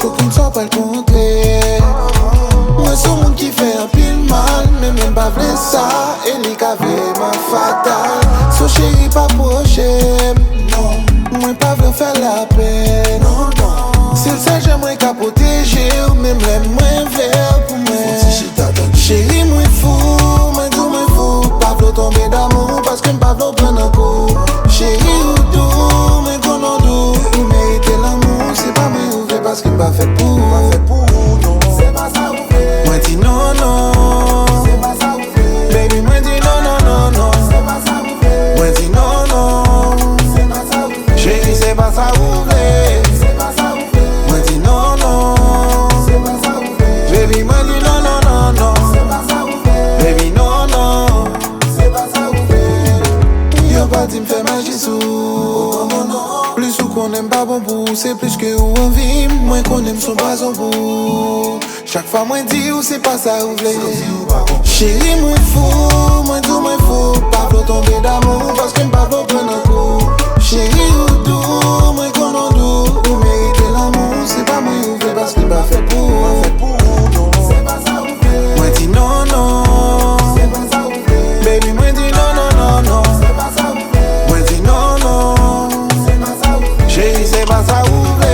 qu'aucune soit pas le contraire. Moi, c'est monde qui fait un pile mal, mais même pas vrai ça. Et les cavés m'a fatal. So chéri, pas prochain. Non, moi, pas veux faire la peine. Non, non. C'est le seul, j'aimerais qu'à protéger. Ou même les moins verts pour moi. Chéri, moi, fou, moi, tout, moi, fou. Pas veux tomber d'amour parce que pas veux prendre un coup. Chéri, ou tout, moi, qu'on en doux. Ou mériter l'amour, c'est pas moi, ou fait parce qu'il m'a fait pour. C'est pas ça, ou fait. Moi, dis non, non. C'est pas ça, ou fait. Baby, moi, dis non, non, non, non. C'est pas ça, ou fait. Moi, dis non, non. C'est pas ça, ou fait. Chéri, c'est pas ça, ou fait. C'est pas ça, ou fait. Moi, dis non, non. C'est pas ça, ou fait. Baby, moi, dis non, non, non, non. C'est pas ça, ou fait. Baby, non, non. C'est pas ça, ou fait. Y'a pas dit m'fait magie sous. Oh, non, non. Plus ou qu'on aime pas bon bout, c'est plus que ou envie. Moins qu'on aime son pas au bout. Chaque fois moins dit ou c'est pas ça ou v'lait. Chéri, moi fou, moi tout, moi fou. Pas pour tomber d'amour parce que m'pas pour prendre un coup. Chéri ou doux, moi qu'on en doux. Ou mériter l'amour, c'est pas moi ou fait parce qu'il m'a fait pour. C'est pas ça ou fait. Moi dis non, non. C'est pas ça ou fait. Baby, moi dis non, non, non, non. C'est pas ça ou fait. Moi dis non, non. C'est pas ça ou fait. Chéri, c'est pas ça ou fait.